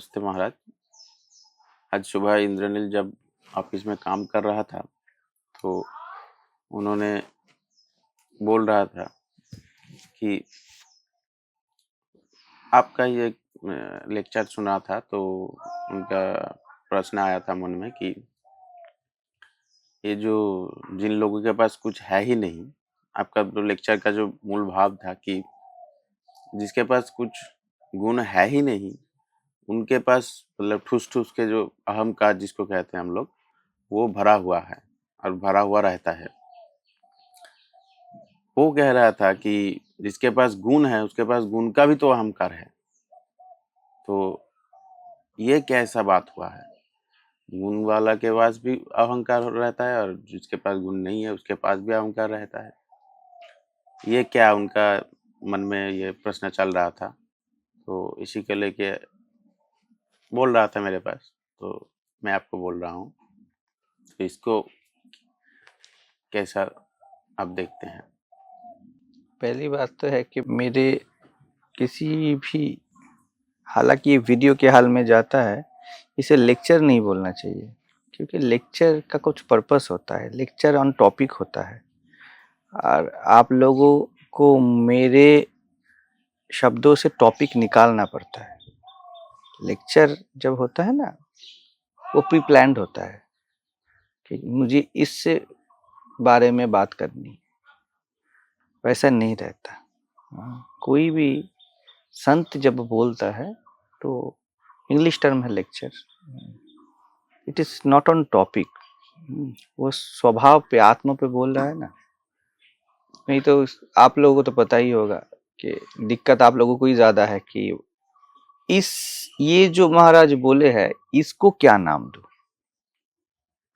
नमस्ते महाराज। आज सुबह इंद्रनील जब ऑफिस में काम कर रहा था तो उन्होंने बोल रहा था कि आपका ये लेक्चर सुना था, तो उनका प्रश्न आया था मन में कि ये जो जिन लोगों के पास कुछ है ही नहीं, आपका तो लेक्चर का जो मूल भाव था कि जिसके पास कुछ गुण है ही नहीं उनके पास मतलब ठूस ठूस के जो अहंकार जिसको कहते हैं हम लोग, वो भरा हुआ है और भरा हुआ रहता है। वो कह रहा था कि जिसके पास गुण है उसके पास गुण का भी तो अहंकार है। तो ये कैसा बात हुआ है? गुण वाला के पास भी अहंकार रहता है और जिसके पास गुण नहीं है उसके पास भी अहंकार रहता है। ये क्या उनका मन में ये प्रश्न चल रहा था, तो इसी को लेके बोल रहा था मेरे पास, तो मैं आपको बोल रहा हूँ। तो इसको कैसा आप देखते हैं? पहली बात तो है कि मेरे किसी भी, हालांकि ये वीडियो के हाल में जाता है, इसे लेक्चर नहीं बोलना चाहिए, क्योंकि लेक्चर का कुछ पर्पस होता है, लेक्चर ऑन टॉपिक होता है। और आप लोगों को मेरे शब्दों से टॉपिक निकालना पड़ता है। लेक्चर जब होता है ना, वो प्री प्लान्ड होता है कि मुझे इस बारे में बात करनी, वैसा नहीं रहता। कोई भी संत जब बोलता है तो इंग्लिश टर्म है lecture, it is not on topic. वो स्वभाव पे, आत्मा पे बोल रहा है ना। नहीं तो आप लोगों को तो पता ही होगा कि दिक्कत आप लोगों को ही ज्यादा है कि ये जो महाराज बोले हैं इसको क्या नाम दूं,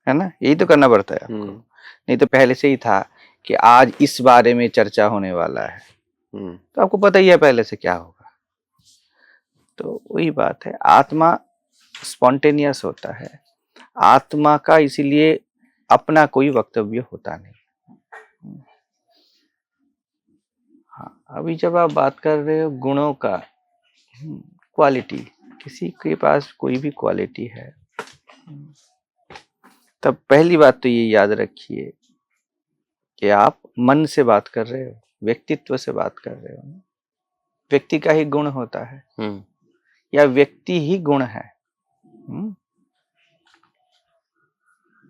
है ना? यही तो करना पड़ता है आपको। नहीं तो पहले से ही था कि आज इस बारे में चर्चा होने वाला है, तो आपको पता ही है पहले से क्या होगा। तो वही बात है, आत्मा स्पॉन्टेनियस होता है, आत्मा का इसीलिए अपना कोई वक्तव्य होता नहीं। हाँ, अभी जब आप बात कर रहे हो गुणों का, क्वालिटी, किसी के पास कोई भी क्वालिटी है, तब पहली बात तो ये याद रखिए कि आप मन से बात कर रहे हो, व्यक्तित्व से बात कर रहे हो। व्यक्ति का ही गुण होता है या व्यक्ति ही गुण है।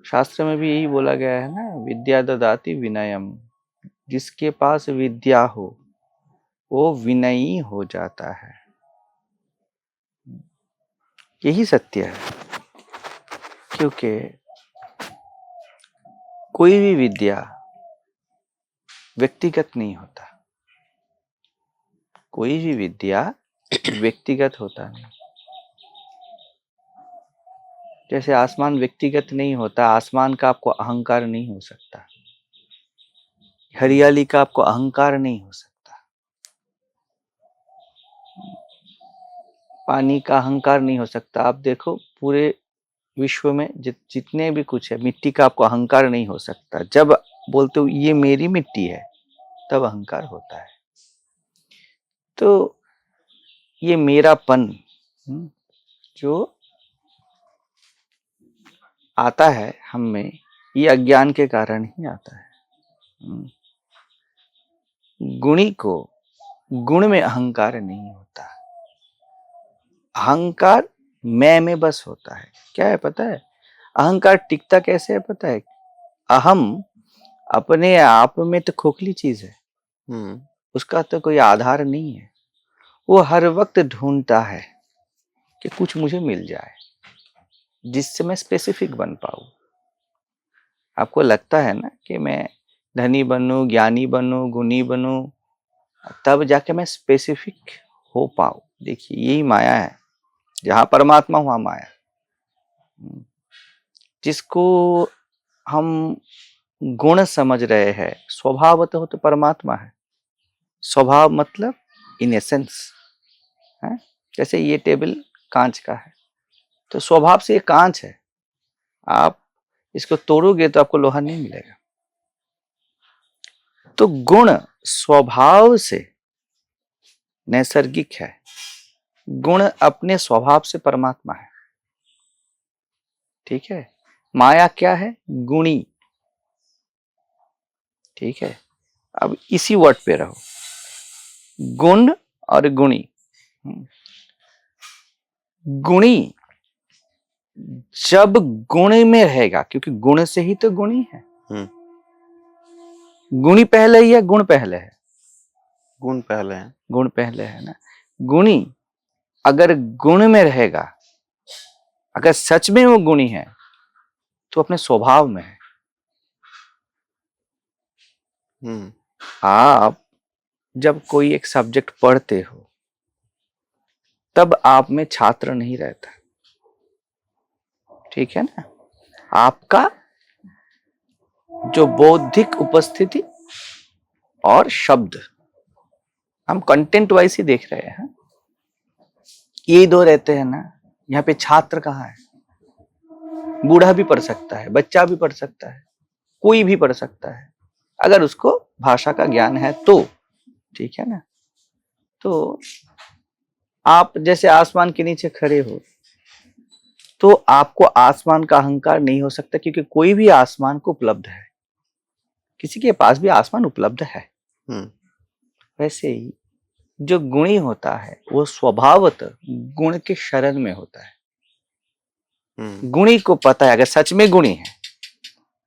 शास्त्र में भी यही बोला गया है ना, विद्या ददाति विनयम। जिसके पास विद्या हो वो विनयी हो जाता है। यही सत्य है, क्योंकि कोई भी विद्या व्यक्तिगत नहीं होता, कोई भी विद्या व्यक्तिगत होता नहीं। जैसे आसमान व्यक्तिगत नहीं होता, आसमान का आपको अहंकार नहीं हो सकता, हरियाली का आपको अहंकार नहीं हो सकता, पानी का अहंकार नहीं हो सकता। आप देखो पूरे विश्व में जितने भी कुछ है, मिट्टी का आपको अहंकार नहीं हो सकता। जब बोलते हो ये मेरी मिट्टी है, तब अहंकार होता है। तो ये मेरापन जो आता है हम में, ये अज्ञान के कारण ही आता है। गुणी को गुण में अहंकार नहीं होता, अहंकार मैं में बस होता है। क्या है पता है? अहंकार टिकता कैसे है पता है? अहम अपने आप में तो खोखली चीज है, उसका तो कोई आधार नहीं है। वो हर वक्त ढूंढता है कि कुछ मुझे मिल जाए जिससे मैं स्पेसिफिक बन पाऊं। आपको लगता है ना कि मैं धनी बनूं, ज्ञानी बनूं, गुणी बनूं, तब जाके मैं स्पेसिफिक हो पाऊं। देखिए यही माया है, जहां परमात्मा वहां माया। जिसको हम गुण समझ रहे हैं, स्वभावतः हो तो परमात्मा है। स्वभाव मतलब इन एसेंस है। जैसे ये टेबल कांच का है, तो स्वभाव से ये कांच है, आप इसको तोड़ोगे तो आपको लोहा नहीं मिलेगा। तो गुण स्वभाव से नैसर्गिक है, गुण अपने स्वभाव से परमात्मा है, ठीक है। माया क्या है? गुणी, ठीक है। अब इसी वर्ड पे रहो, गुण और गुणी। गुणी जब गुण में रहेगा, क्योंकि गुण से ही तो गुणी है। गुणी पहले ही है, गुण पहले है? गुण पहले है। गुण पहले है ना। गुणी अगर गुण में रहेगा, अगर सच में वो गुणी है, तो अपने स्वभाव में है। आप जब कोई एक सब्जेक्ट पढ़ते हो, तब आप में छात्र नहीं रहता, ठीक है ना। आपका जो बौद्धिक उपस्थिति और शब्द, हम कंटेंट वाइज ही देख रहे हैं, ये दो रहते हैं ना। यहाँ पे छात्र कहाँ है? बूढ़ा भी पढ़ सकता है, बच्चा भी पढ़ सकता है, कोई भी पढ़ सकता है, अगर उसको भाषा का ज्ञान है तो, ठीक है ना। तो आप जैसे आसमान के नीचे खड़े हो, तो आपको आसमान का अहंकार नहीं हो सकता, क्योंकि कोई भी आसमान को उपलब्ध है, किसी के पास भी आसमान उपलब्ध है। वैसे ही जो गुणी होता है, वो स्वभावतः गुण के शरण में होता है। गुणी को पता है, अगर सच में गुणी है,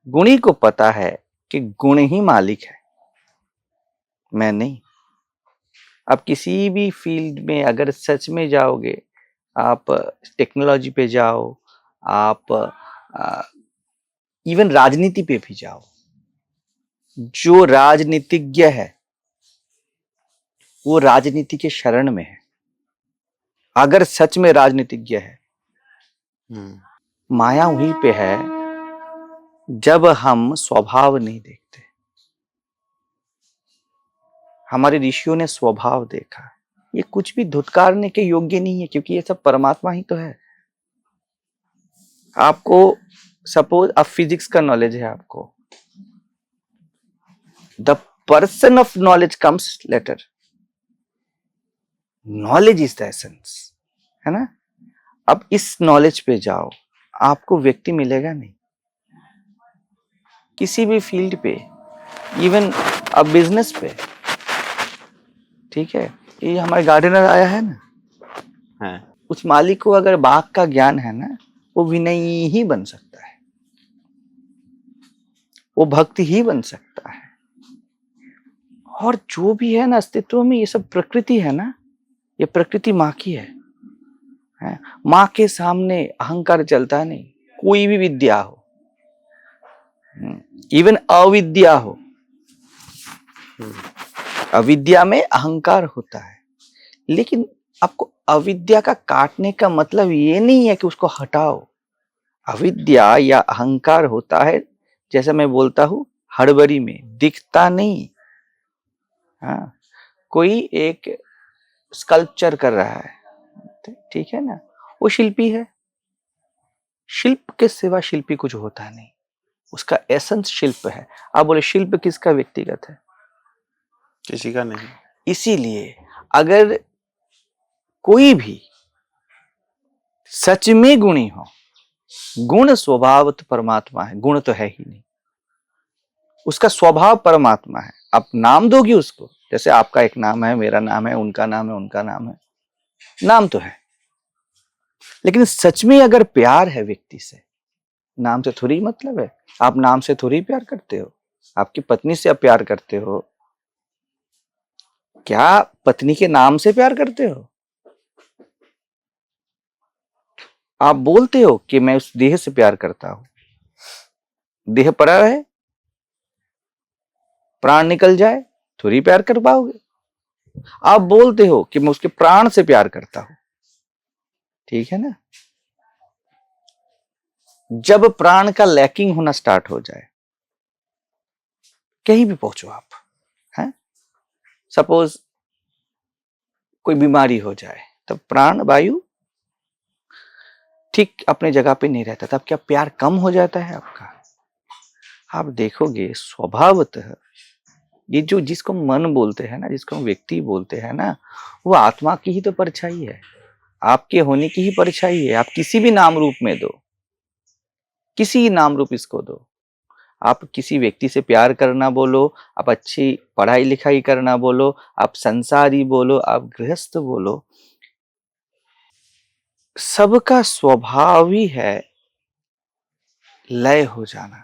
गुणी को पता है कि गुण ही मालिक है, मैं नहीं। आप किसी भी फील्ड में अगर सच में जाओगे, आप टेक्नोलॉजी पे जाओ, आप इवन राजनीति पे भी जाओ, जो राजनीतिज्ञ है वो राजनीति के शरण में है, अगर सच में राजनीतिज्ञ है। माया वहीं पे है जब हम स्वभाव नहीं देखते। हमारे ऋषियों ने स्वभाव देखा, ये कुछ भी धुतकारने के योग्य नहीं है, क्योंकि ये सब परमात्मा ही तो है। आपको सपोज अब फिजिक्स का नॉलेज है, आपको the person of knowledge comes later, knowledge is the essence, है ना। अब इस नॉलेज पे जाओ, आपको व्यक्ति मिलेगा नहीं। किसी भी फील्ड पे, इवन अब बिजनेस पे, ठीक है। ये हमारे गार्डनर आया है ना, उस मालिक को अगर बाग का ज्ञान है ना, वो विनयी ही बन सकता है, वो भक्ति ही बन सकता है। और जो भी है ना अस्तित्व में, ये सब प्रकृति है ना, ये प्रकृति माँ की है। माँ के सामने अहंकार चलता नहीं। कोई भी विद्या हो, इवन अविद्या हो, अविद्या में अहंकार होता है, लेकिन आपको अविद्या का काटने का मतलब ये नहीं है कि उसको हटाओ। अविद्या या अहंकार होता है, जैसे मैं बोलता हूं, हड़बड़ी में दिखता नहीं। हाँ, कोई एक स्कल्पचर कर रहा है, ठीक है ना, वो शिल्पी है। शिल्प के सिवा शिल्पी कुछ होता नहीं, उसका एसेंस शिल्प है। आप बोले शिल्प किसका व्यक्तिगत है? किसी का नहीं। इसीलिए अगर कोई भी सच में गुणी हो, गुण स्वभाव तो परमात्मा है, गुण तो है ही नहीं, उसका स्वभाव परमात्मा है। आप नाम दोगी उसको, जैसे आपका एक नाम है, मेरा नाम है, उनका नाम है, उनका नाम है, नाम तो है। लेकिन सच में अगर प्यार है व्यक्ति से, नाम से थोड़ी मतलब है। आप नाम से थोड़ी प्यार करते हो, आपकी पत्नी से आप प्यार करते हो, क्या पत्नी के नाम से प्यार करते हो? आप बोलते हो कि मैं उस देह से प्यार करता हूं, देह पड़ा रहे, प्राण निकल जाए, थोड़ी प्यार कर पाओगे। आप बोलते हो कि मैं उसके प्राण से प्यार करता हूं, ठीक है ना। जब प्राण का लैकिंग होना स्टार्ट हो जाए, कहीं भी पहुंचो आप, हैं, सपोज कोई बीमारी हो जाए, तब प्राण वायु ठीक अपने जगह पे नहीं रहता, तब क्या प्यार कम हो जाता है आपका? आप देखोगे स्वभावतः ये जो जिसको मन बोलते हैं ना, जिसको व्यक्ति बोलते हैं ना, वो आत्मा की ही तो परछाई है। आपके होने की ही परछाई है। आप किसी भी नाम रूप में दो, किसी नाम रूप इसको दो। आप किसी व्यक्ति से प्यार करना बोलो, आप अच्छी पढ़ाई लिखाई करना बोलो, आप संसारी बोलो, आप गृहस्थ बोलो, सबका स्वभाव ही है लय हो जाना।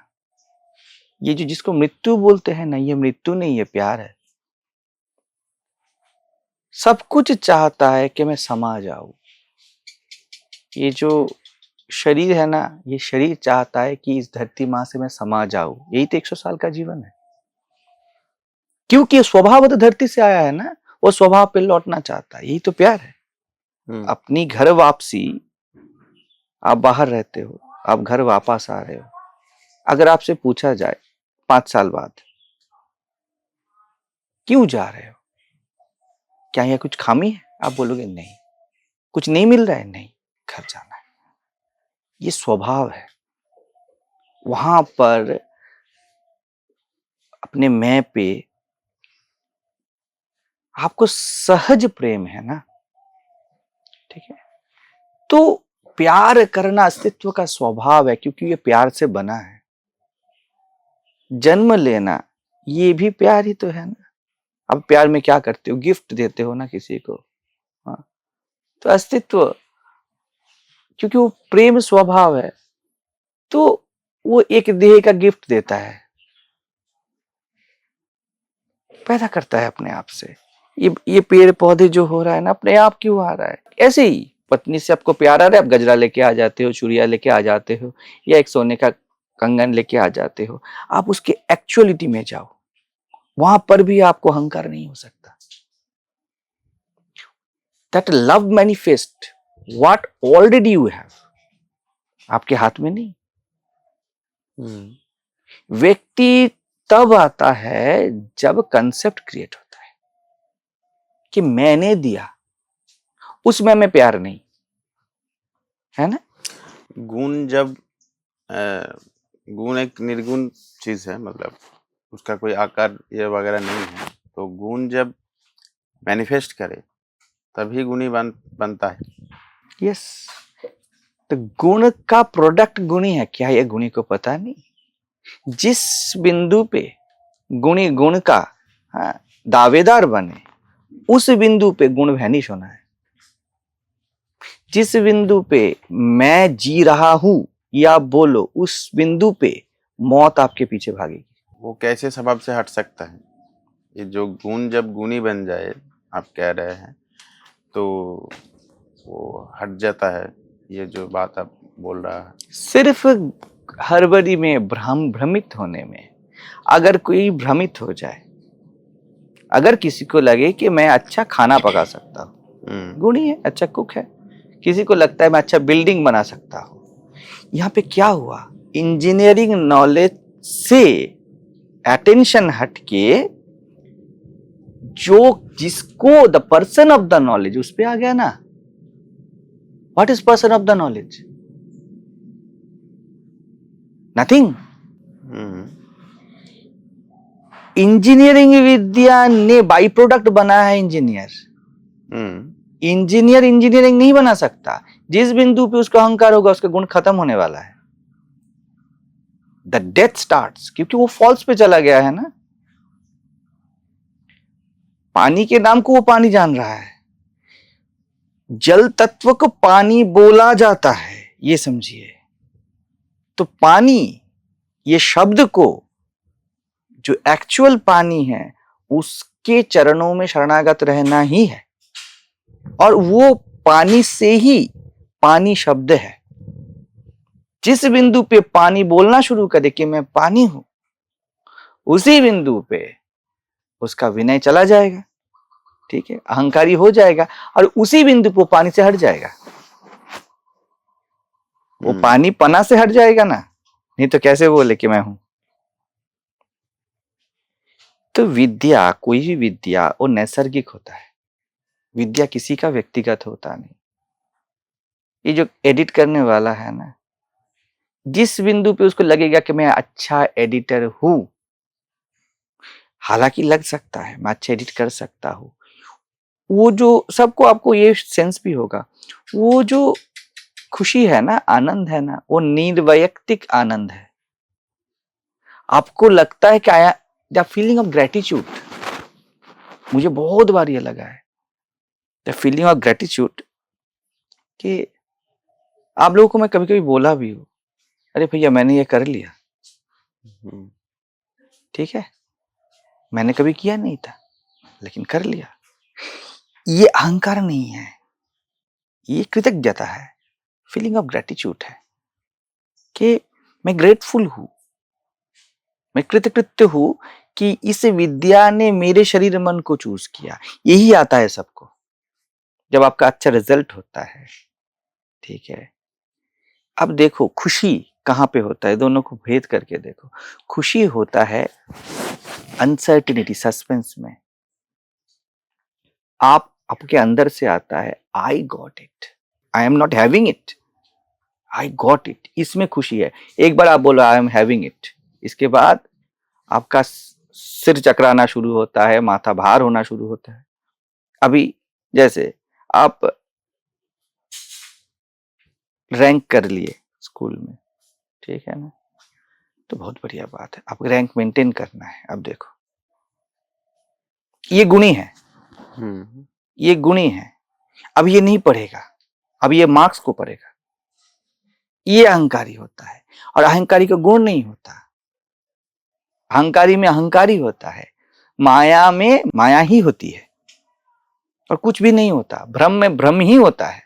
ये जो जिसको मृत्यु बोलते हैं ना, ये मृत्यु नहीं, ये प्यार है। सब कुछ चाहता है कि मैं समा जाऊं। ये जो शरीर है ना, ये शरीर चाहता है कि इस धरती मां से मैं समा जाऊं। यही तो 100 साल का जीवन है, क्योंकि स्वभाव तो धरती से आया है ना, वो स्वभाव पे लौटना चाहता है। यही तो प्यार है। अपनी घर वापसी, आप बाहर रहते हो, आप घर वापस आ रहे हो, अगर आपसे पूछा जाए 5 साल बाद क्यों जा रहे हो, क्या यह कुछ खामी है, आप बोलोगे नहीं। कुछ नहीं मिल रहा है, नहीं, घर जाना है। ये स्वभाव है। वहां पर अपने मैं पे आपको सहज प्रेम है ना, ठीक है। तो प्यार करना अस्तित्व का स्वभाव है, क्योंकि ये प्यार से बना है। जन्म लेना ये भी प्यार ही तो है ना। अब प्यार में क्या करते हो, गिफ्ट देते हो ना किसी को। हाँ, तो अस्तित्व, क्योंकि वो प्रेम स्वभाव है, तो वो एक देह का गिफ्ट देता है, पैदा करता है अपने आप से। ये पेड़ पौधे जो हो रहा है ना, अपने आप क्यों आ रहा है। ऐसे ही पत्नी से आपको प्यार आ रहा है, आप गजरा लेके आ जाते हो, चूड़िया लेके आ जाते हो, या एक सोने का कंगन लेके आ जाते हो। आप उसके एक्चुअलिटी में जाओ, वहां पर भी आपको अहंकार नहीं हो सकता। That love manifest what already you have, आपके हाथ में नहीं। व्यक्ति तब आता है जब कंसेप्ट क्रिएट होता है कि मैंने दिया, उसमें मैं प्यार नहीं है ना। गुण जब गुण एक निर्गुण चीज है, मतलब उसका कोई आकार ये वगैरह नहीं है, तो गुण जब मैनिफेस्ट करे तभी गुणी बनता है। यस, तो गुण का प्रोडक्ट गुणी है क्या, ये गुणी को पता नहीं। जिस बिंदु पे गुणी गुण का दावेदार बने, उस बिंदु पे गुण वैनिश होना है। जिस बिंदु पे मैं जी रहा हूं या बोलो, उस बिंदु पे मौत आपके पीछे भागेगी। वो कैसे सबब से हट सकता है? ये जो गुण जब गुणी बन जाए, आप कह रहे हैं, तो वो हट जाता है। ये जो बात आप बोल रहा है, सिर्फ हड़बड़ी में, भ्रमित होने में, अगर कोई भ्रमित हो जाए, अगर किसी को लगे कि मैं अच्छा खाना पका सकता हूँ, गुणी है, अच्छा कुक है। किसी को लगता है मैं अच्छा बिल्डिंग बना सकता हूँ। यहाँ पे क्या हुआ, इंजीनियरिंग नॉलेज से अटेंशन हटके जो जिसको the person of the knowledge, उस पे आ गया ना। What is person of the knowledge? Nothing. Engineering विद्या ने बाई प्रोडक्ट बना है इंजीनियर। इंजीनियर इंजीनियरिंग नहीं बना सकता। जिस बिंदु पे उसका अहंकार होगा, उसका गुण खत्म होने वाला है। द डेथ स्टार्ट्स, क्योंकि वो फॉल्स पे चला गया है ना। पानी के नाम को वो पानी जान रहा है। जल तत्व को पानी बोला जाता है, ये समझिए। तो पानी, ये शब्द को, जो एक्चुअल पानी है, उसके चरणों में शरणागत रहना ही है। और वो पानी से ही पानी शब्द है। जिस बिंदु पे पानी बोलना शुरू करे कि मैं पानी हूं, उसी बिंदु पे उसका विनय चला जाएगा, ठीक है, अहंकारी हो जाएगा, और उसी बिंदु पे पानी से हट जाएगा। वो पानी पना से हट जाएगा ना, नहीं तो कैसे बोले कि मैं हूं। तो विद्या, कोई भी विद्या, वो नैसर्गिक होता है। विद्या किसी का व्यक्तिगत होता नहीं। ये जो एडिट करने वाला है ना, जिस बिंदु पे उसको लगेगा कि मैं अच्छा एडिटर हूं, हालांकि लग सकता है मैं अच्छा एडिट कर सकता हूं, वो जो सबको, आपको ये सेंस भी होगा, वो जो खुशी है ना, आनंद है ना, वो निर्वैयक्तिक आनंद है। आपको लगता है कि आया द फीलिंग ऑफ ग्रेटिट्यूड, मुझे बहुत बार ये लगा है, द फीलिंग ऑफ ग्रेटिट्यूड, कि आप लोगों को मैं कभी कभी बोला भी हूँ, अरे भैया मैंने ये कर लिया, हम्म, ठीक है, मैंने कभी किया नहीं था लेकिन कर लिया। ये अहंकार नहीं है, ये कृतज्ञता है, फीलिंग ऑफ ग्रेटिट्यूड है कि मैं ग्रेटफुल हूं, मैं कृतकृत्य हूं कि इस विद्या ने मेरे शरीर मन को चूज किया। यही आता है सबको जब आपका अच्छा रिजल्ट होता है, ठीक है। अब देखो खुशी कहां पे होता है, दोनों को भेद करके देखो। खुशी होता है अनसर्टिनिटी, सस्पेंस में। आपके अंदर से आता है I got it, I am not having it, I got it, इसमें खुशी है। एक बार आप बोलो आई एम हैविंग इट, इसके बाद आपका सिर चकराना शुरू होता है, माथा भार होना शुरू होता है। अभी जैसे आप रैंक कर लिए स्कूल में, ठीक है ना, तो बहुत बढ़िया बात है, आपको रैंक मेंटेन करना है। अब देखो ये गुणी है, ये गुणी है। अब ये नहीं पढ़ेगा, अब ये मार्क्स को पढ़ेगा, ये अहंकारी होता है। और अहंकारी का गुण नहीं होता, अहंकारी में अहंकारी होता है, माया में माया ही होती है और कुछ भी नहीं होता, भ्रम में भ्रम ही होता है।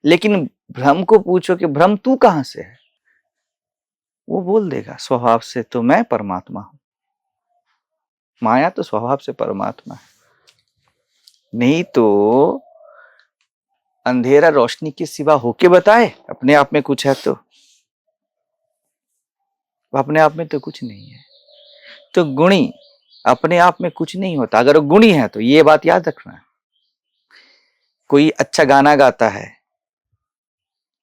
लेकिन भ्रम को पूछो कि भ्रम तू कहां से है, वो बोल देगा स्वभाव से तो मैं परमात्मा हूं। माया तो स्वभाव से परमात्मा है, नहीं तो अंधेरा रोशनी के सिवा होके बताए अपने आप में कुछ है तो अपने आप में तो कुछ नहीं है। तो गुणी अपने आप में कुछ नहीं होता, अगर वो गुणी है तो ये बात याद रखना। कोई अच्छा गाना गाता है,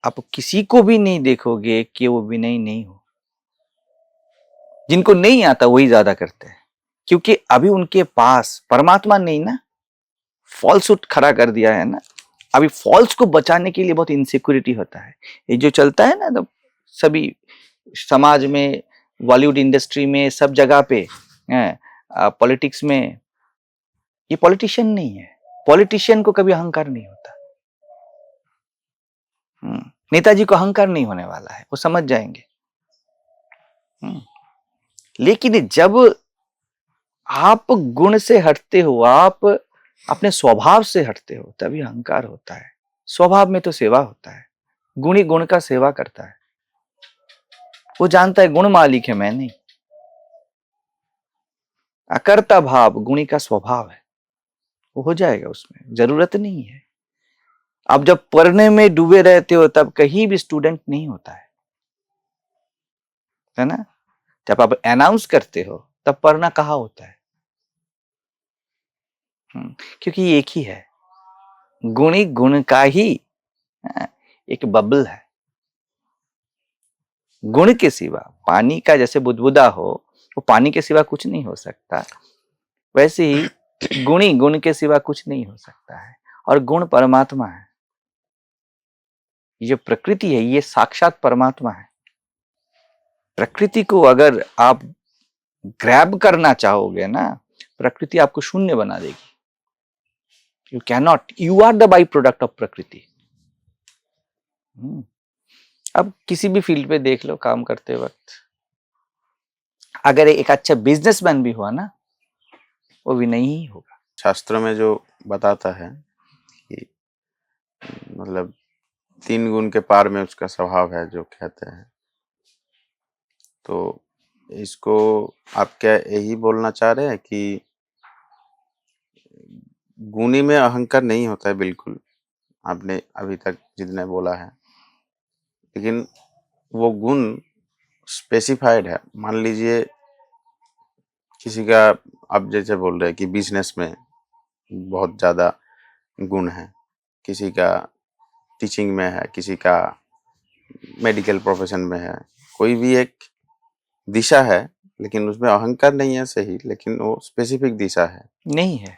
आप किसी को भी नहीं देखोगे कि वो विनयी नहीं हो। जिनको नहीं आता वही ज्यादा करते हैं, क्योंकि अभी उनके पास परमात्मा नहीं ना, फॉल्सहुड खड़ा कर दिया है ना। अभी फॉल्स को बचाने के लिए बहुत इनसिक्योरिटी होता है। ये जो चलता है ना, तो सभी समाज में, बॉलीवुड इंडस्ट्री में, सब जगह पे, पॉलिटिक्स में, ये पॉलिटिशियन नहीं है। पॉलिटिशियन को कभी अहंकार नहीं होता। नेताजी को अहंकार नहीं होने वाला है, वो समझ जाएंगे। लेकिन जब आप गुण से हटते हो, आप अपने स्वभाव से हटते हो, तभी अहंकार होता है। स्वभाव में तो सेवा होता है, गुणी गुण का सेवा करता है, वो जानता है गुण मालिक है मैं नहीं। अकर्ता भाव गुणी का स्वभाव है, वो हो जाएगा, उसमें जरूरत नहीं है। आप जब पढ़ने में डूबे रहते हो तब कहीं भी स्टूडेंट नहीं होता है ना। जब आप अनाउंस करते हो तब पढ़ना कहाँ होता है, क्योंकि एक ही है, गुणी गुण का ही एक बबल है। गुण के सिवा, पानी का जैसे बुदबुदा हो, वो पानी के सिवा कुछ नहीं हो सकता, वैसे ही गुणी गुण के सिवा कुछ नहीं हो सकता है। और गुण परमात्मा है, ये जो प्रकृति है ये साक्षात परमात्मा है। प्रकृति को अगर आप ग्रैब करना चाहोगे ना, प्रकृति आपको शून्य बना देगी। You can not, you are the byproduct of prakriti. अब किसी भी फील्ड पे देख लो, काम करते वक्त अगर एक अच्छा बिजनेसमैन भी हुआ ना, वो भी नहीं होगा। शास्त्रों में जो बताता है कि मतलब 3 गुण के पार में उसका स्वभाव है जो कहते हैं, तो इसको आप क्या यही बोलना चाह रहे हैं कि गुणी में अहंकार नहीं होता है? बिल्कुल, आपने अभी तक जितने बोला है, लेकिन वो गुण स्पेसिफाइड है। मान लीजिए किसी का, आप जैसे बोल रहे हैं कि बिजनेस में बहुत ज़्यादा गुण है, किसी का टीचिंग में है, किसी का मेडिकल प्रोफेशन में है, कोई भी एक दिशा है, लेकिन उसमें अहंकार नहीं है, सही, लेकिन वो स्पेसिफिक दिशा है। नहीं है,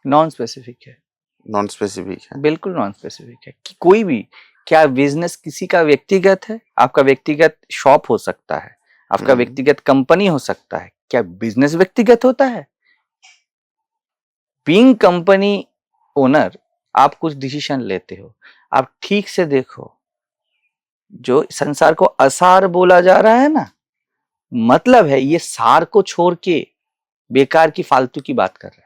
नॉन स्पेसिफिक है, नॉन स्पेसिफिक है। बिल्कुल नॉन स्पेसिफिक है कि कोई भी, क्या बिजनेस किसी का व्यक्तिगत है? आपका व्यक्तिगत शॉप हो सकता है, आपका व्यक्तिगत कंपनी हो सकता है, क्या बिजनेस व्यक्तिगत होता है? बीइंग कंपनी ओनर आप कुछ डिसीजन लेते हो, आप ठीक से देखो, जो संसार को असार बोला जा रहा है ना, मतलब है ये सार को छोड़ के बेकार की फालतू की बात कर रहा है,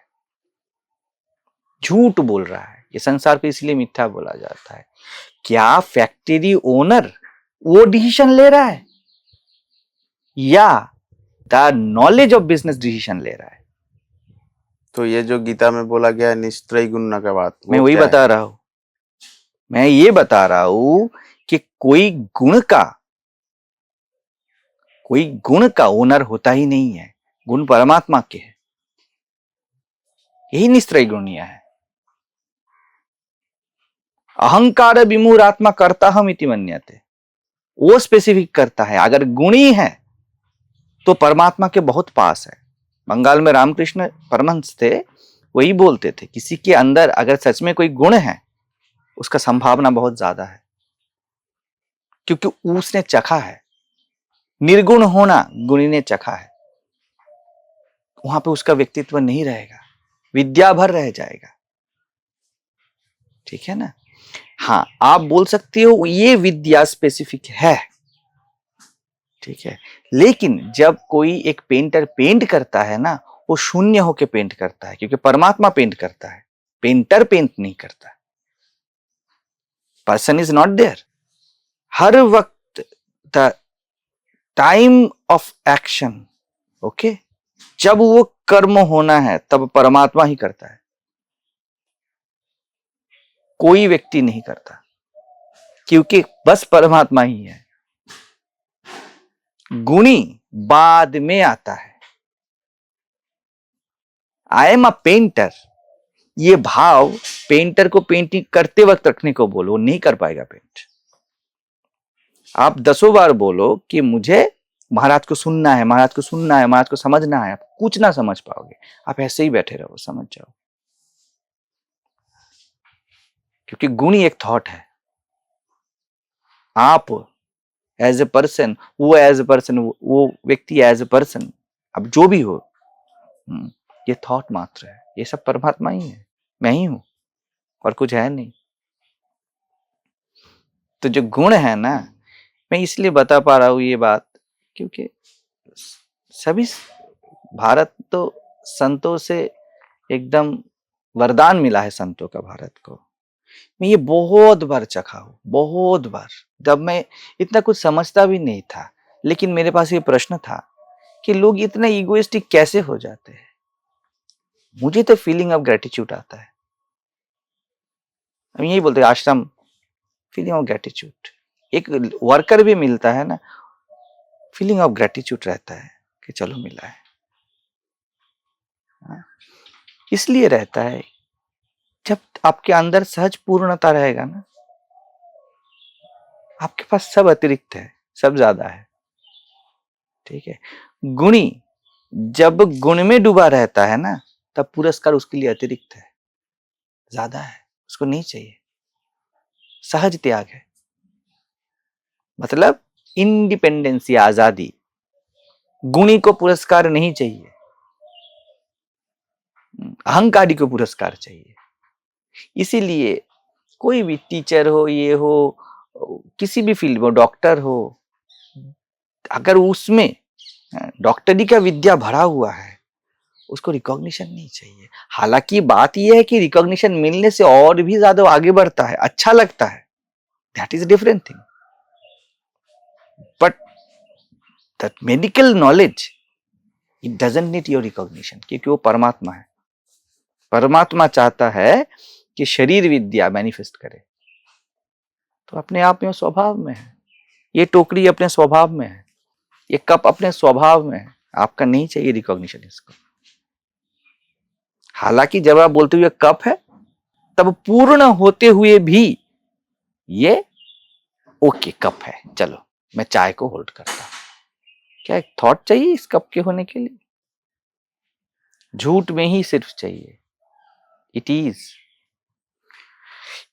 झूठ बोल रहा है। ये संसार को इसलिए मिथ्या बोला जाता है। क्या फैक्ट्री ओनर वो डिसीजन ले रहा है या the knowledge of business decision ले रहा है? तो ये जो गीता में बोला गया है निस्त्रय गुण न बात, मैं वही बता रहा हूं, मैं ये बता रहा हूं कि कोई गुण का ओनर होता ही नहीं है, गुण परमात्मा के है, यही निस्त्रय गुणिया है। अहंकार विमूढ़ात्मा करता हम इति मन्यते, वो स्पेसिफिक करता है। अगर गुणी है तो परमात्मा के बहुत पास है। बंगाल में रामकृष्ण परमहंस थे, वही बोलते थे किसी के अंदर अगर सच में कोई गुण है उसका संभावना बहुत ज्यादा है, क्योंकि उसने चखा है। निर्गुण होना गुणी ने चखा है, वहां पे उसका व्यक्तित्व नहीं रहेगा, विद्या भर रह जाएगा। ठीक है ना? हाँ, आप बोल सकते हो ये विद्या स्पेसिफिक है, ठीक है, लेकिन जब कोई एक पेंटर पेंट करता है ना, वो शून्य होके पेंट करता है, क्योंकि परमात्मा पेंट करता है, पेंटर पेंट नहीं करता। Person is not there. हर वक्त the time of action, okay, जब वो कर्म होना है तब परमात्मा ही करता है, कोई व्यक्ति नहीं करता, क्योंकि बस परमात्मा ही है। गुणी बाद में आता है। आई एम अ पेंटर, ये भाव पेंटर को पेंटिंग करते वक्त रखने को बोलो, वो नहीं कर पाएगा पेंट। आप 10 बार बोलो कि मुझे महाराज को सुनना है, महाराज को सुनना है, महाराज को समझना है, आप कुछ ना समझ पाओगे। आप ऐसे ही बैठे रहो, समझ जाओ, क्योंकि गुणी एक थॉट है। आप एज ए पर्सन, वो एज ए पर्सन, वो व्यक्ति एज ए पर्सन, अब जो भी हो, ये थॉट मात्र है। ये सब परमात्मा ही है, मैं ही हूं और कुछ है नहीं। तो जो गुण है ना, मैं इसलिए बता पा रहा हूं ये बात, क्योंकि सभी भारत तो संतों से एकदम वरदान मिला है, संतों का भारत को। मैं ये बहुत बार चखा हूं, बहुत बार। जब मैं इतना कुछ समझता भी नहीं था, लेकिन मेरे पास ये प्रश्न था कि लोग इतना इगोइस्टिक कैसे हो जाते हैं। मुझे तो फीलिंग ऑफ ग्रेटिट्यूड आता है। हम यही बोलते हैं आश्रम, फीलिंग ऑफ ग्रेटिट्यूड। एक वर्कर भी मिलता है ना, फीलिंग ऑफ ग्रेटिट्यूड रहता है कि चलो मिला है। इसलिए रहता है, जब आपके अंदर सहज पूर्णता रहेगा ना, आपके पास सब अतिरिक्त है, सब ज्यादा है। ठीक है? गुणी जब गुण में डूबा रहता है ना, तब पुरस्कार उसके लिए अतिरिक्त है, ज्यादा है, उसको नहीं चाहिए। सहज त्याग है, मतलब इंडिपेंडेंस या आजादी। गुणी को पुरस्कार नहीं चाहिए, अहंकारी को पुरस्कार चाहिए। इसीलिए कोई भी टीचर हो, ये हो, किसी भी फील्ड में, डॉक्टर हो, अगर उसमें डॉक्टरी का विद्या भरा हुआ है, उसको रिकॉग्निशन नहीं चाहिए। हालांकि बात यह है कि रिकॉग्निशन मिलने से और भी ज्यादा आगे बढ़ता है, अच्छा लगता है, that is different thing. But that medical knowledge, it doesn't need your recognition, क्योंकि वो परमात्मा है। परमात्मा चाहता है कि शरीर विद्या मैनिफेस्ट करे, तो अपने आप में स्वभाव में है। ये टोकरी अपने स्वभाव में है, ये कप अपने स्वभाव में है, आपका नहीं चाहिए रिकॉग्निशन इसको। हालांकि जब आप बोलते हुए कप है, तब पूर्ण होते हुए भी ये ओके कप है, चलो मैं चाय को होल्ड करता हूं। क्या एक थॉट चाहिए इस कप के होने के लिए? झूठ में ही सिर्फ चाहिए। इट इज,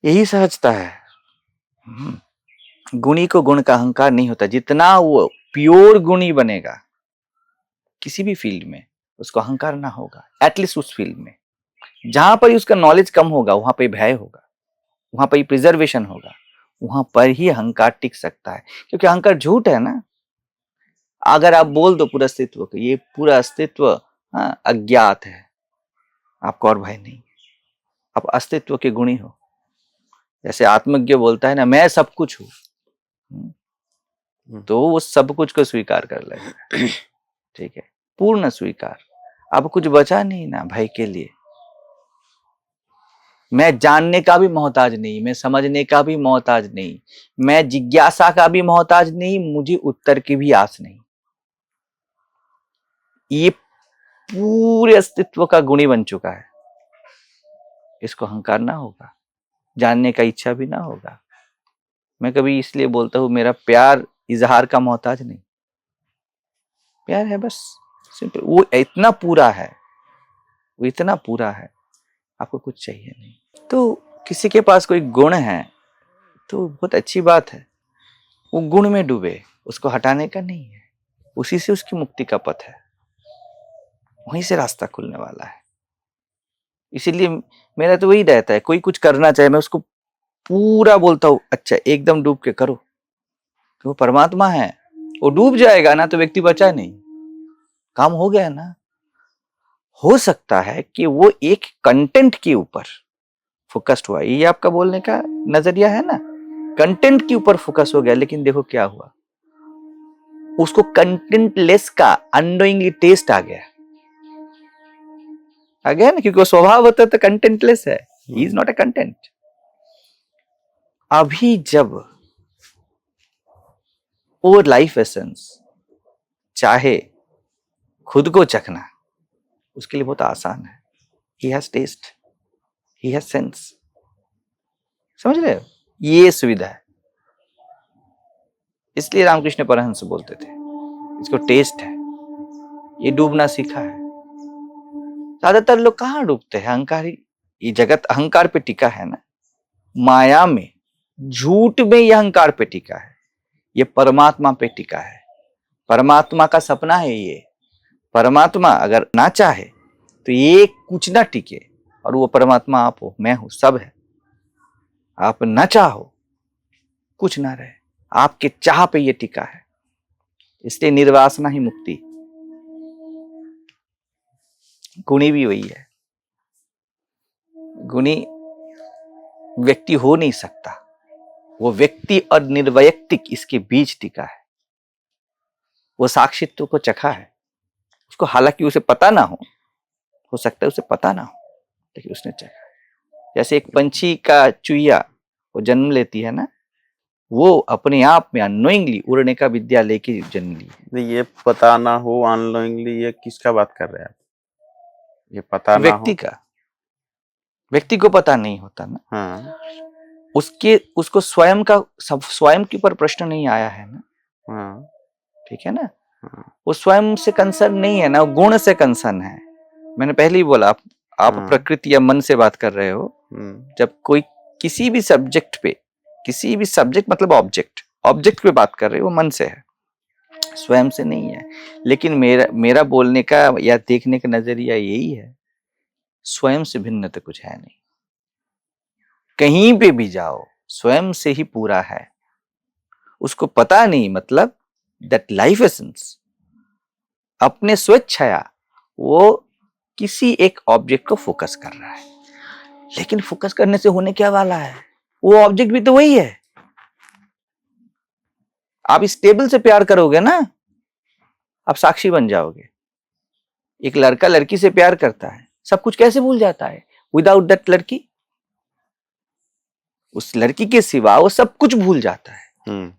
यही सहजता है। गुणी को गुण का अहंकार नहीं होता। जितना वो प्योर गुणी बनेगा किसी भी फील्ड में, उसको अहंकार ना होगा। एटलीस्ट उस फील्ड में जहां पर उसका नॉलेज कम होगा, वहां पर भय होगा, वहां पर प्रिजर्वेशन होगा, वहां पर ही अहंकार टिक सकता है। क्योंकि अहंकार झूठ है ना। अगर आप बोल दो पूरा अस्तित्व को, ये पूरा अस्तित्व अज्ञात है, आपको और भय नहीं, आप अस्तित्व के गुणी हो। जैसे आत्मज्ञ बोलता है ना, मैं सब कुछ हूं, तो वो सब कुछ को स्वीकार कर लेगा। ठीक है, पूर्ण स्वीकार। अब कुछ बचा नहीं ना भय के लिए। मैं जानने का भी मोहताज नहीं, मैं समझने का भी मोहताज नहीं, मैं जिज्ञासा का भी मोहताज नहीं, मुझे उत्तर की भी आस नहीं। ये पूरे अस्तित्व का गुणी बन चुका है। इसको अहंकार ना होगा, जानने का इच्छा भी ना होगा। मैं कभी इसलिए बोलता हूं, मेरा प्यार इजहार का मोहताज नहीं, प्यार है बस सिंपल। वो इतना पूरा है, वो इतना पूरा है, आपको कुछ चाहिए नहीं। तो किसी के पास कोई गुण है तो बहुत अच्छी बात है, वो गुण में डूबे, उसको हटाने का नहीं है। उसी से उसकी मुक्ति का पथ है, वहीं से रास्ता खुलने वाला है। इसीलिए मेरा तो वही रहता है, कोई कुछ करना चाहे मैं उसको पूरा बोलता हूं, अच्छा एकदम डूब के करो। तो वो परमात्मा है, वो डूब जाएगा ना तो व्यक्ति बचा नहीं, काम हो गया ना। हो सकता है कि वो एक कंटेंट के ऊपर फोकस्ड हुआ, ये आपका बोलने का नजरिया है ना, कंटेंट के ऊपर फोकस हो गया। लेकिन देखो क्या हुआ, उसको कंटेंट लेस का अननोइंगली टेस्ट आ गया ना, क्योंकि वो स्वभाव होता है तो कंटेंट लेस है, he is not a content. अभी जब वो लाइफ एसेंस चाहे खुद को चखना, उसके लिए बहुत आसान है। He has taste, he has sense, समझ रहे हो, ये सुविधा है। इसलिए रामकृष्ण परमहंस बोलते थे, इसको टेस्ट है, ये डूबना सीखा है। ज्यादातर लोग कहाँ डूबते हैं, अहंकारी। ये जगत अहंकार पे टिका है ना, माया में, झूठ में ये अहंकार पे टिका है। ये परमात्मा पे टिका है, परमात्मा का सपना है ये। परमात्मा अगर ना चाहे तो ये कुछ ना टिके, और वो परमात्मा आप हो, मैं हूं, सब है। आप ना चाहो कुछ ना रहे, आपके चाह पे ये टिका है। इसलिए निर्वासना ही मुक्ति। गुणी भी वही है, गुणी व्यक्ति हो नहीं सकता, वो व्यक्ति और निर्वैयक्तिक इसके बीच टिका है। वो साक्षित्व को चखा है, उसको हालांकि उसे पता ना हो सकता है उसे पता ना हो, लेकिन उसने चखा है। जैसे एक पंछी का चुईया वो जन्म लेती है ना, वो अपने आप में अननोइंगली उड़ने का विद्या लेके जन्म ली। ये पता ना हो अननोइंगली, ये किसका बात कर रहे हैं आप? ये पता ना हो, व्यक्ति को पता नहीं होता ना। हाँ उसको स्वयं के ऊपर प्रश्न नहीं आया है ना। हाँ ठीक है ना, वो स्वयं से कंसर्न नहीं है ना, वो गुण से कंसर्न है। मैंने पहले ही बोला, आप प्रकृति या मन से बात कर रहे हो। जब कोई किसी भी सब्जेक्ट मतलब ऑब्जेक्ट पे बात कर रहे हो, वो मन से है, स्वयं से नहीं है। लेकिन मेरा बोलने का या देखने का नजरिया यही है, स्वयं से भिन्न तो कुछ है नहीं। कहीं पे भी जाओ स्वयं से ही पूरा है। उसको पता नहीं, मतलब दैट लाइफ एसेंस अपने स्वेच्छाया वो किसी एक ऑब्जेक्ट को फोकस कर रहा है। लेकिन फोकस करने से होने क्या वाला है, वो ऑब्जेक्ट भी तो वही है। आप इस टेबल से प्यार करोगे ना, आप साक्षी बन जाओगे। एक लड़का लड़की से प्यार करता है, सब कुछ कैसे भूल जाता है विदाउट दैट लड़की। उस लड़की के सिवा वो सब कुछ भूल जाता है।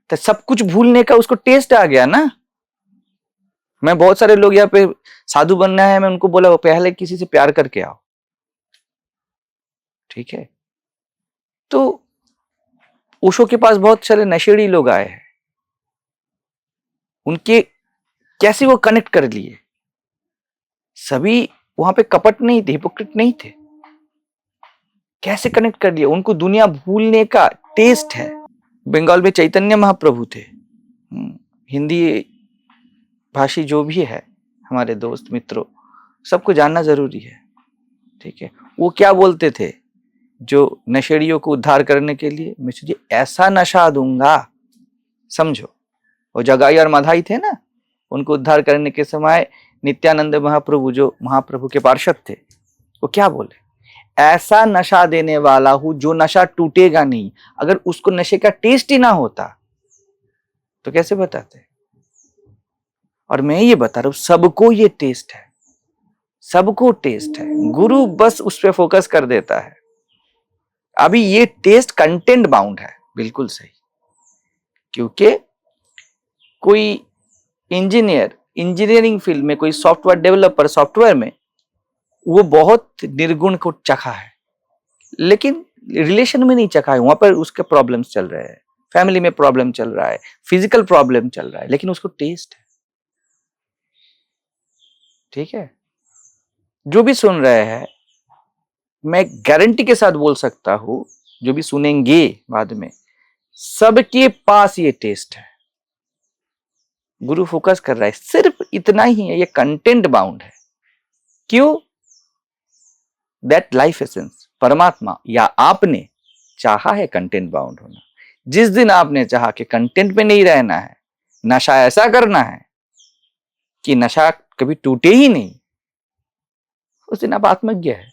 तो सब कुछ भूलने का उसको टेस्ट आ गया ना। मैं बहुत सारे लोग यहाँ पे साधु बनना है, मैं उनको बोला वो पहले किसी से प्यार करके आओ, ठीक है। तो ओशो के पास बहुत सारे नशेड़ी लोग आए हैं, उनके कैसे वो कनेक्ट कर लिए। सभी वहां पे कपट नहीं थे, हिपोक्रेट नहीं थे, कैसे कनेक्ट कर दिया, उनको दुनिया भूलने का टेस्ट है। बंगाल में चैतन्य महाप्रभु थे, हिंदी भाषी जो भी है हमारे दोस्त मित्रों, सबको जानना जरूरी है, ठीक है। वो क्या बोलते थे, जो नशेड़ियों को उद्धार करने के लिए, मैं तुझे ऐसा नशा दूंगा, समझो। वो जगाई और माधाई थे ना, उनको उद्धार करने के समय नित्यानंद महाप्रभु, जो महाप्रभु के पार्षद थे, वो क्या बोले, ऐसा नशा देने वाला हूं जो नशा टूटेगा नहीं। अगर उसको नशे का टेस्ट ही ना होता तो कैसे बताते। और मैं ये बता रहा हूं, सबको ये टेस्ट है, सबको टेस्ट है, गुरु बस उस पर फोकस कर देता है। अभी ये टेस्ट कंटेंट बाउंड है, बिल्कुल सही। क्योंकि कोई इंजीनियर इंजीनियरिंग फील्ड में, कोई सॉफ्टवेयर डेवलपर सॉफ्टवेयर में, वो बहुत निर्गुण को चखा है, लेकिन रिलेशन में नहीं चखा है। वहां पर उसके प्रॉब्लम्स चल रहे हैं, फैमिली में प्रॉब्लम चल रहा है, फिजिकल प्रॉब्लम चल रहा है, लेकिन उसको टेस्ट है, ठीक है। जो भी सुन रहे हैं, मैं गारंटी के साथ बोल सकता हूं, जो भी सुनेंगे बाद में, सबके पास ये टेस्ट है। गुरु फोकस कर रहा है, सिर्फ इतना ही है, ये कंटेंट बाउंड है। क्यों? दैट लाइफ एसेंस, परमात्मा या आपने चाहा है कंटेंट बाउंड होना। जिस दिन आपने चाहा कि कंटेंट में नहीं रहना है, नशा ऐसा करना है कि नशा कभी टूटे ही नहीं, उस दिन आप आत्मज्ञ है।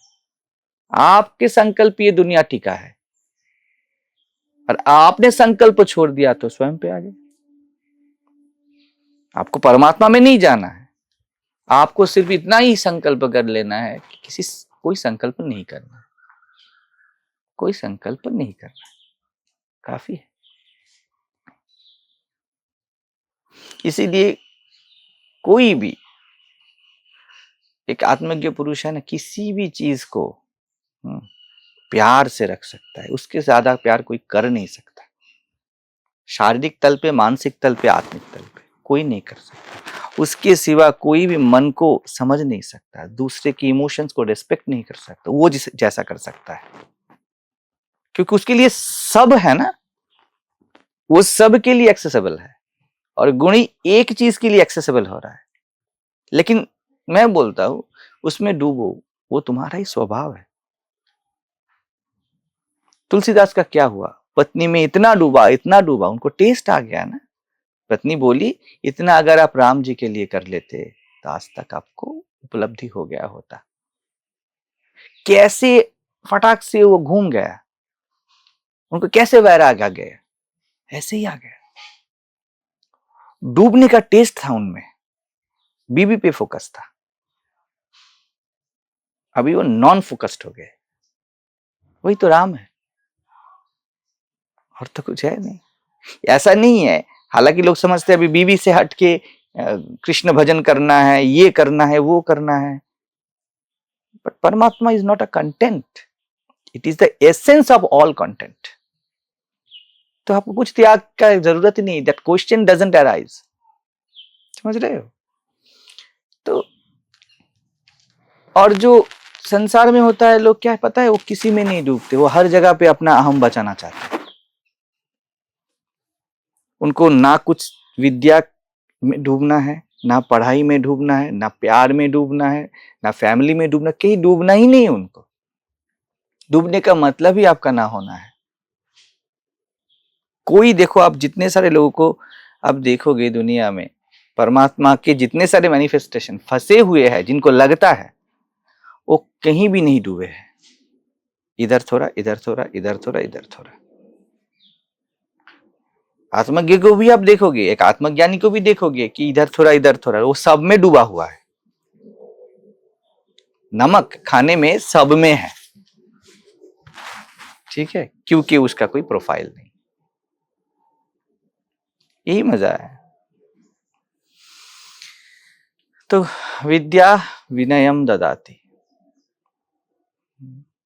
आपके संकल्प ये दुनिया टिका है, और आपने संकल्प छोड़ दिया तो स्वयं पे आ गए। आपको परमात्मा में नहीं जाना है, आपको सिर्फ इतना ही संकल्प कर लेना है कि कोई संकल्प नहीं करना, कोई संकल्प नहीं करना, काफी है। इसीलिए कोई भी एक आत्मज्ञ पुरुष है ना, किसी भी चीज को प्यार से रख सकता है, उसके ज्यादा प्यार कोई कर नहीं सकता। शारीरिक तल पे, मानसिक तल पे, आत्मिक तल पे कोई नहीं कर सकता। उसके सिवा कोई भी मन को समझ नहीं सकता, दूसरे की इमोशंस को रिस्पेक्ट नहीं कर सकता, वो जैसा कर सकता है। क्योंकि उसके लिए सब है ना, वो सब के लिए एक्सेसिबल है, और गुणी एक चीज के लिए एक्सेसिबल हो रहा है। लेकिन मैं बोलता हूं, उसमें डूबो, वो तुम्हारा ही स्वभाव है। तुलसीदास का क्या हुआ, पत्नी में इतना डूबा, उनको टेस्ट आ गया ना। पत्नी बोली, इतना अगर आप राम जी के लिए कर लेते तो आज तक आपको उपलब्धि हो गया होता। कैसे फटाक से वो घूम गया, उनको कैसे वैराग आ गया, ऐसे ही आ गया। डूबने का टेस्ट था उनमें, बीबी पे फोकस था। अभी वो नॉन फोकस्ड हो गए। वही तो राम है, और तो कुछ है नहीं। ऐसा नहीं है, हालांकि लोग समझते हैं अभी बीबी से हटके कृष्ण भजन करना है, ये करना है, वो करना है। बट परमात्मा is not a content, it is the essence of all content. तो आपको कुछ त्याग का जरूरत ही नहीं, दैट क्वेश्चन डजंट अराइज। समझ रहे हो? तो और जो संसार में होता है, लोग क्या है पता है, वो किसी में नहीं डूबते, वो हर जगह पे अपना अहम बचाना चाहते हैं। उनको ना कुछ विद्या में डूबना है, ना पढ़ाई में डूबना है, ना प्यार में डूबना है, ना फैमिली में डूबना, कहीं डूबना ही नहीं है उनको। डूबने का मतलब ही आपका ना होना है। कोई देखो, आप जितने सारे लोगों को आप देखोगे दुनिया में, परमात्मा के जितने सारे मैनिफेस्टेशन फंसे हुए हैं, जिनको लगता है वो कहीं भी नहीं डूबे हैं। इधर थोड़ा, इधर थोड़ा, इधर थोड़ा, इधर थोड़ा। आत्मज्ञ को भी आप देखोगे, एक आत्मज्ञानी को भी देखोगे कि इधर थोड़ा, इधर थोड़ा, वो सब में डूबा हुआ है। नमक खाने में सब में है, ठीक है, क्योंकि उसका कोई प्रोफाइल नहीं। यही मजा है। तो विद्या विनयम ददाति,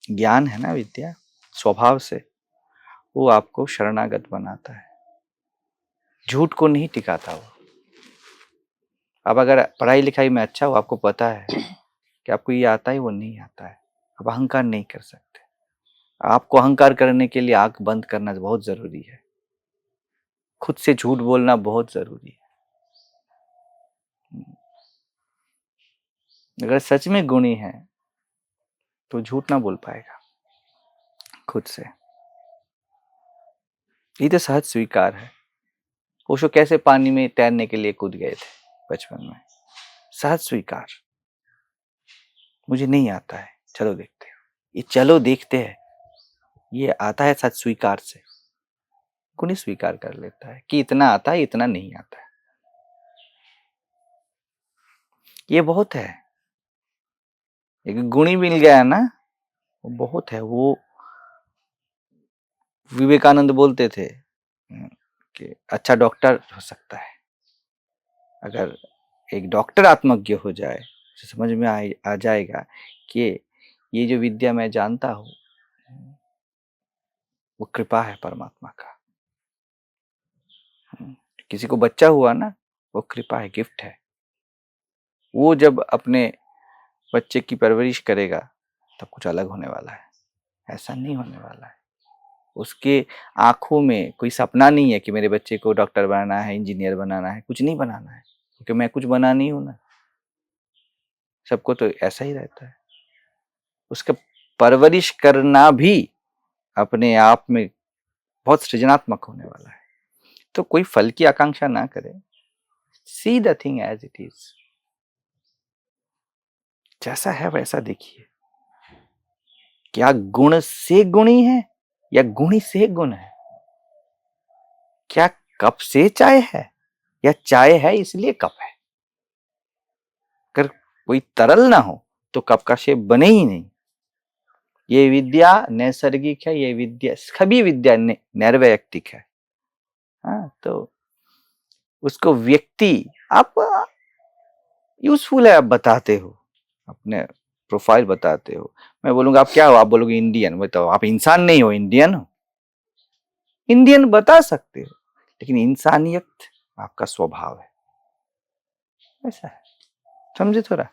ज्ञान है ना, विद्या स्वभाव से वो आपको शरणागत बनाता है, झूठ को नहीं टिकाता वो। अब अगर पढ़ाई लिखाई में अच्छा हो, आपको पता है कि आपको ये आता है, वो नहीं आता है, आप अहंकार नहीं कर सकते, आपको अहंकार करने के लिए आंख बंद करना बहुत जरूरी है, खुद से झूठ बोलना बहुत जरूरी है। अगर सच में गुणी है तो झूठ ना बोल पाएगा खुद से। ये तो सहज स्वीकार है। ओशो कैसे पानी में तैरने के लिए कूद गए थे बचपन में, सहज स्वीकार, मुझे नहीं आता है, चलो देखते हैं। ये चलो देखते हैं ये आता है सच स्वीकार से। गुणी स्वीकार कर लेता है कि इतना आता है, इतना नहीं आता है, ये बहुत है। एक गुणी मिल गया ना, वो बहुत है। वो विवेकानंद बोलते थे कि अच्छा डॉक्टर हो सकता है। अगर एक डॉक्टर आत्मज्ञ हो जाए तो समझ में आ जाएगा कि ये जो विद्या मैं जानता हूँ वो कृपा है परमात्मा का। किसी को बच्चा हुआ ना, वो कृपा है, गिफ्ट है। वो जब अपने बच्चे की परवरिश करेगा तब कुछ अलग होने वाला है, ऐसा नहीं होने वाला है। उसके आंखों में कोई सपना नहीं है कि मेरे बच्चे को डॉक्टर बनाना है, इंजीनियर बनाना है, कुछ नहीं बनाना है, क्योंकि मैं कुछ बना नहीं हूं ना। सबको तो ऐसा ही रहता है। उसका परवरिश करना भी अपने आप में बहुत सृजनात्मक होने वाला है। तो कोई फल की आकांक्षा ना करे, see the thing as it is, जैसा है वैसा देखिए। क्या गुण से गुणी है या गुणी से गुण है? क्या कप से चाय है या चाय है इसलिए कप है? अगर कोई तरल ना हो तो कप का शेप बने ही नहीं। ये विद्या नैसर्गिक है, ये विद्या सभी विद्या नैर्वैयक्तिक है। हाँ, तो उसको व्यक्ति आप यूजफुल है, आप बताते हो, अपने प्रोफाइल बताते हो। मैं बोलूंगा आप क्या हो, आप बोलोगे इंडियन, बताओ आप इंसान नहीं हो, इंडियन हो। इंडियन बता सकते हो, लेकिन इंसानियत आपका स्वभाव है, ऐसा है। समझे थोड़ा?